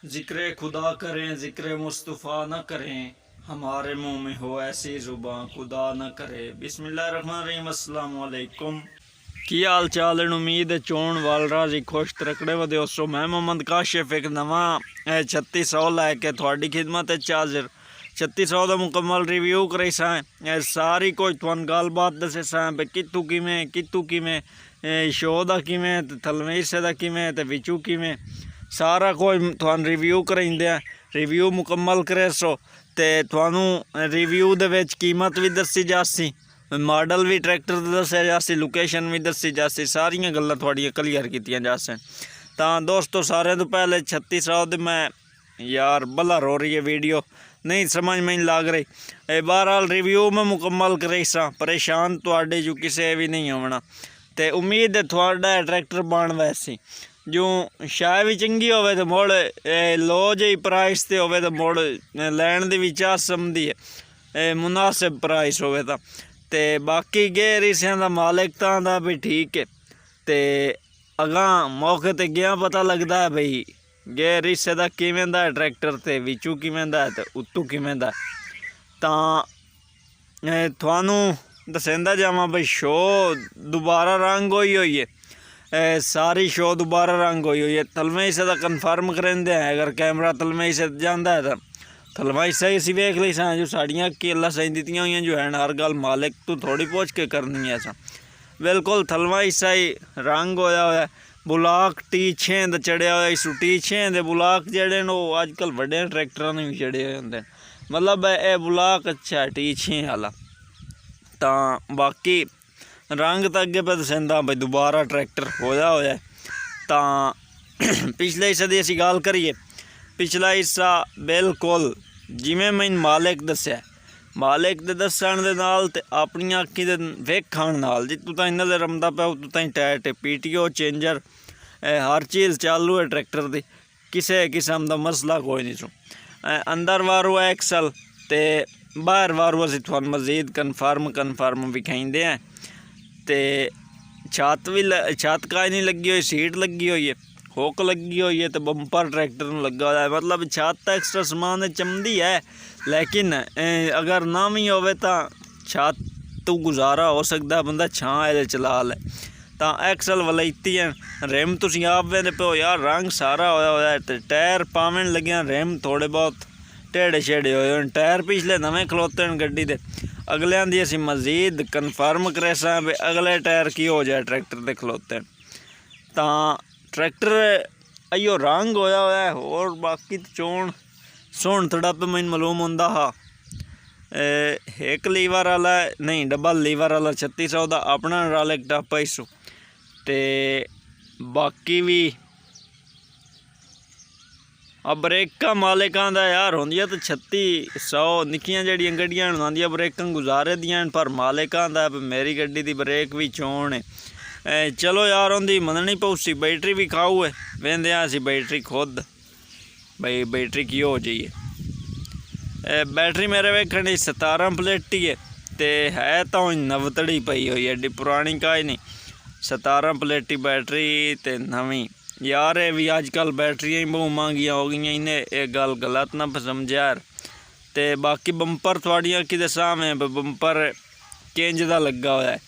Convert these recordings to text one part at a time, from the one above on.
जिक्र खुदा करें जिक्र मुस्तफ़ा न करें, हमारे मुंह में हो ऐसी ज़ुबान खुदा न करे। बिस्मिल्लाहिर्रहमानिर्रहीम। अस्सलाम वालेकुम। की हाल चाल है? उम्मीद है चोन वाल राजी खुश तरकड़े व दोस्तों, मैं मोहम्मद काशिफ एक नवा 3600 लैके थोड़ी खिदमत हाजिर। 3600 का मुकम्मल रिव्यू करे सां सारी कुछ तुहानू गलबात दसे सां भी कितू किमें शो का किमें थलवे हिस्से का किमें ते विचू किमें सारा कुछ तुहानू रिव्यू कराइंदे आ। रिव्यू मुकम्मल करे सो ते तुहानू रिव्यू दे विच कीमत भी दसी जासी, मॉडल भी ट्रैक्टर का दसिया जासी, लोकेशन भी दसी जासी, सारियां गल्लां थोड़ियां क्लीयर कीतियां जासन। तो दोस्तों सारे तो पहले 3600 दे मैं यार बला रो रही है वीडियो नहीं समझ में नहीं लग रही। बहरहाल रिव्यू में मुकम्मल करे सा, परेशान तुहाडे जो किसी भी नहीं होना। तो उम्मीद है थोड़ा ट्रैक्टर बन वैसी जो शाय भी चंगी होवे तो मुड़ लो जी प्राइस ते होवे तो मुड़ लैन दी भी चाह समझदी है मुनासिब प्राइस होवे तो ते बाकी गेर हिस्सों का मालिक दा भी ठीक है। तो अगां मौके ते गया पता लगता है बई गेर हिस्से का किवें दा ट्रैक्टर ते विचू किवें दा ते उत्तू किवें दा। तां थानू दसेंदा जावां बई शो दोबारा रंग होई है, सारी शो दोबारा रंग हुई है। तलवे हिस्से का कन्फर्म करेंदे हैं, अगर कैमरा तलवे हिस्से जाता है तो थलवा हिस्सा ही असी वेख ली सा जो साड़ियाँ केला सही दित्तियां हुई जो है हर गल मालिक तो थोड़ी पुछ के करनी है सा। बिल्कुल थलवा हिस्सा ही रंग होया होया, बुलाक T6 दा चढ़िया होया। इस T6 दे बुलाक जेडे न वो अजकल वड्डे ट्रैक्टरां ने भी चढ़े हुए होंदे, मतलब ये बुलाक अच्छा है T6 वाला। तो बाकी रंग तो अगे पे दसेंदा बई दोबारा ट्रैक्टर होया। तो पिछले हिस्से की असी गल करिए, पिछला हिस्सा बिल्कुल जिमें मैंने मालिक दसिया, मालिक दे दसन दे नाल ते अपनी अखी दे वेखण नाल जितू ताईं नज़र आउंदा पिया उतू ताईं टाइट PTO चेंजर हर चीज़ चालू है ट्रैक्टर की, किसी किस्म का मसला कोई नहीं सो। अंदर वारू एक्सल ते बाहर वारू असी तुहानू मजीद कन्फर्म विखाइंदे हैं। तो छत काई नहीं लगी हुई, सीट लगी हुई है, हुक लगी हुई है, तो बंपर ट्रैक्टर में लगा हुआ है। मतलब छत एक्स्ट्रा समान चमदी है, लेकिन अगर ना भी होवे तो छत तो गुजारा हो सकता, बंदा छां ए चला ले। तो एक्सल वलैती है, रिम तुम आप वेंदे पे यार रंग सारा होया है। तो टायर पावन लगे, रिम थोड़े बहुत टेढ़े छेड़े हुए, टायर पिछले नवे खलोते हैं गड्डी दे। अगलियां दी असी मजीद कन्फर्म करे सा भी अगले टायर की हो जाए ट्रैक्टर दे खलोते। तो ट्रैक्टर अयो रंग होया है, और बाकी तो चोन सोहन तड़प मैनू मालूम होंदा हा। एक लीवर वाला नहीं डबल लीवर वाला 3600 का अपना रालिक टप इस। तो बाकी भी अब ब्रेक मालिकां दा यार होंदियां तो 3600 निक्कियां जड़ियां गड्डियां होंदियां ब्रेकां गुजारे दियां पर मालिकां दा मेरी गड्डी दी ब्रेक भी चोन है। चलो यार उनकी मननी पौसी, बैटरी भी खाऊ है, वेंदे असी बैटरी खुद बई बैटरी की हो जाइए। बैटरी मेरे वेखण 17 प्लेटी है तो नवतड़ी पई हुई है, पुरानी का ही नहीं। 17 प्लेटी बैटरी तो नवी यार ये भी अजकल बैटरियां ही बहुत महंगियां हो गई, इन्हें एक गल गलत ना समझ यार। तो बाकी बंपर थोड़ियां कि सामने बंपर किंज का लगा हुआ है,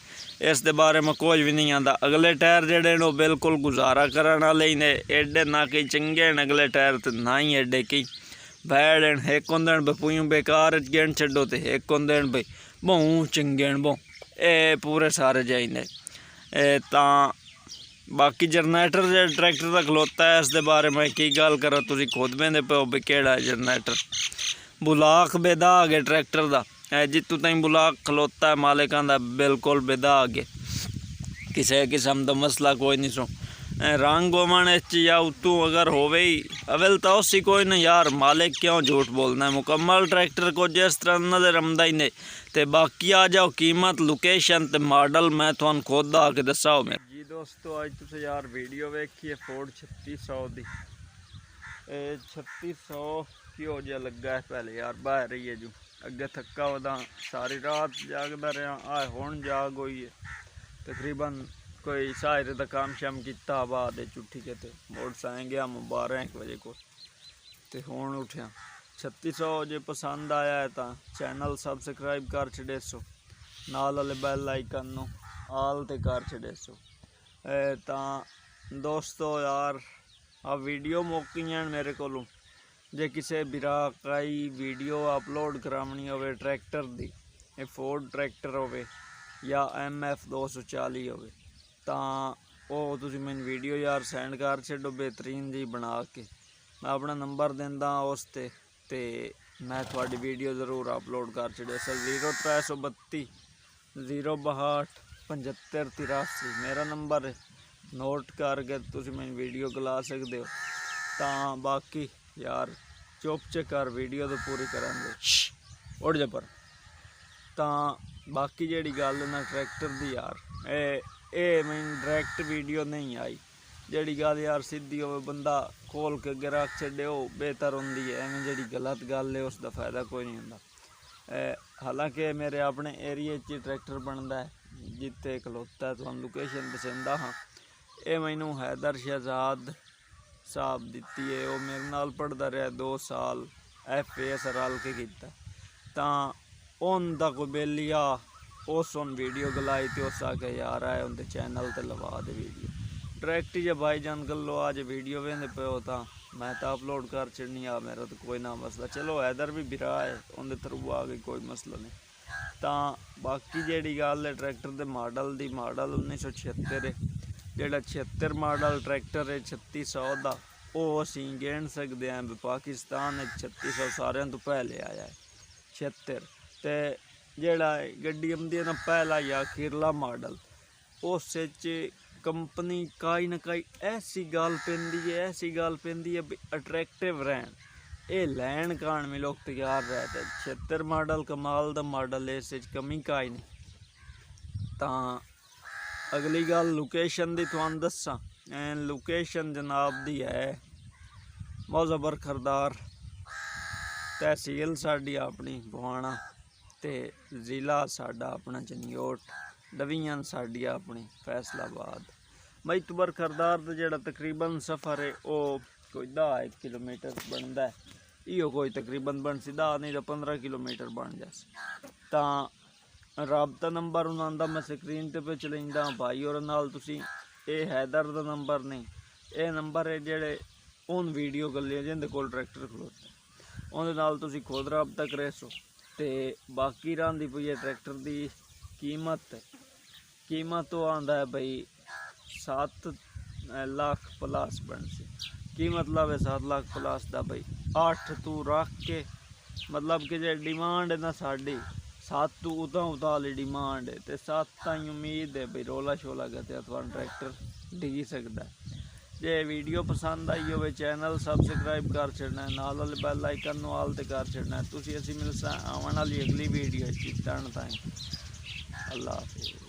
इस दे बारे में कुछ भी नहीं आता। अगले टायर जेडे ने बिल्कुल गुजारा करने वाले ने, एडे ना कई चंगे हैं अगले टायर तो ना ही एडे कई बैड हैं। एक होंदे बपूं बेकार गेंद छड्डो तो एक होंदे बई बहु चंगे बहु ये पूरे सारे जाइंदे। तो बाकी जनरेटर जो ट्रैक्टर का खलोता है इस दे बारे में की गल करा, तुम खुद वेंदे पे भी केड़ा जनरेटर। बुलाक बेदाग है ट्रैक्टर का, जितू ताईं बुलाक खलोता है मालिकां दा बिल्कुल बेदाग है, किसी किस्म का मसला कोई नहीं सो। रंग होवन या उतू अगर होवे ही अवल तो उसी कोई नहीं यार, मालिक क्यों झूठ बोलना है। मुकम्मल ट्रैक्टर को जिस तरह नजर आंदा ही नहीं। तो बाकी आ जाओ कीमत लोकेशन तो मॉडल मैं तुहानू खुद आके दसाओ मेरे जी दोस्तों। अज तुम यार वीडियो वेखिए फोर्ड 3600 की, 3600 की हो जा लगा है पहले यार बाहर ही है जो अगे थका वदा सारी रात जागदा रहा, आए हुण जाग हुई है तकरीबन कोई सारे का काम शाम किया बाद चुट्ठी के मुड़ साए गया 12-1 बजे को। ਤੇ ਹੁਣ ਉੱਠਿਆ 3600। ਜੇ ਪਸੰਦ ਆਇਆ ਹੈ ਤਾਂ ਚੈਨਲ ਸਬਸਕ੍ਰਾਈਬ ਕਰ ਛੱਡੇ ਸੋ, ਨਾਲ ਵਾਲੇ ਬੈਲ ਆਈਕਨ ਨੂੰ ਆਲ ਤੇ ਕਰ ਛੱਡੇ ਸੋ। ਤਾਂ ਦੋਸਤੋ यार आ वीडियो मुक्कियां मेरे कोलों। जे किसी बिरा काई वीडियो अपलोड करावनी होवे ट्रैक्टर दी, फोर्ड ट्रैक्टर होवे या MF 240 होवे, तां ਉਹ ਤੁਸੀਂ ਮੈਨੂੰ ਵੀਡੀਓ ਯਾਰ ਸੈਂਡ ਕਰ ਛੱਡੋ बेहतरीन जी बना के। मैं अपना नंबर दिंदा उस ते मैं थोड़ी वीडियो जरूर अपलोड कर छड़े। असल 0332 062 75 83 मेरा नंबर है, नोट करके तुम मैं वीडियो गला सकते हो। तो बाकी यार चुप च कर वीडियो तो पूरी करेंगे उड़ जा पर। तो बाकी जी गल ना ट्रैक्टर दी यार ये मैंने डायरैक्ट वीडियो नहीं आई। जी गल यार सीधी हो बंदा खोल के अगे रख छे वो बेहतर होंगी है। एवं जी गलत गल है उसका फायदा कोई नहीं होंदा। हालांकि मेरे अपने एरिए च ट्रैक्टर बनता है जिते खलोता है, तो लोकेशन पसंद हाँ। ये मैनू हैदर शहजाद साहब दिती है, वो मेरे नाल पढ़ता रहा 2 साल FAS रल के किया। तो उनका कोई बेली आ उस वीडियो गलाई तो उस आके यार आए उनके चैनल ते लवा दे वीडियो डायरैक्ट ही। जब भाई जान गलो आज वीडियो वेंदे पे हो तो मैं तो अपलोड कर छड़नी आ, मेरा तो कोई ना मसला। चलो हैदर भी बिरा है उनके थ्रू आ गई, कोई मसला नहीं। तो बाकी जी गल है ट्रैक्टर के मॉडल की, मॉडल 1976 है। जोड़ा 76 मॉडल ट्रैक्टर है 3600 का, वो असी गिन सकते हैं भी पाकिस्तान 3600 सारे तो पहले आया है 76। तो जोड़ा गड्डी आती है ना पहला या अखीरला मॉडल, उस कंपनी कई ना कई ऐसी गल पैंदी है, ऐसी गल पैंदी है भी अट्रैक्टिव रहन, ये लैन कान में लोग तैयार रहते। 76 मॉडल कमाल दा मॉडल है, इस कमी काई नहीं। तो अगली गल लोकेशन दी तुहानू दस्सां। लोकेशन जनाब दी है मौजबर खरदार, तहसील साडी अपनी बुहाना ते जिला साडा अपना चनियोट, डिवीजन साडी अपनी फैसलाबाद। मैतबर खरदार का जोड़ा तकरीबन सफ़र है वो कोई 10 किलोमीटर बनता है, इो कोई तकरीबन बन सी 10 नहीं तो 15 किलोमीटर बन जाए। तो राबता नंबर उन्होंने मैं स्क्रीन पर पे चलाइंदा भाई और नाल तुसी, ये हैदर का नंबर नहीं, ये नंबर है जेड़े उन वीडियो गलियां जिंदे कोल ट्रैक्टर खलोता, उहदे नाल तुसी खुद राबता करे सो। तो बाकी रही पई है ट्रैक्टर की कीमत, कीमत तो आंदा है भाई 7 लाख प्लस बन सी। की मतलब है 7 लाख प्लस का भाई 8 तू रख के, मतलब कि जो डिमांड है ना साड़ी 7 तू उदा वाली डिमांड है, तो 7 ताई उम्मीद है भाई रोला शोला करते थोड़ा ट्रैक्टर डिगी सकता है। जे वीडियो पसंद आई हो चैनल सबसक्राइब कर छड़ना है, नाल वाले बैल आइकन नू आल ते कर छड़ना है। तुसी असी मिलसा आवन वाली अगली वीडियो तन ताईं। अल्लाह हाफिज़।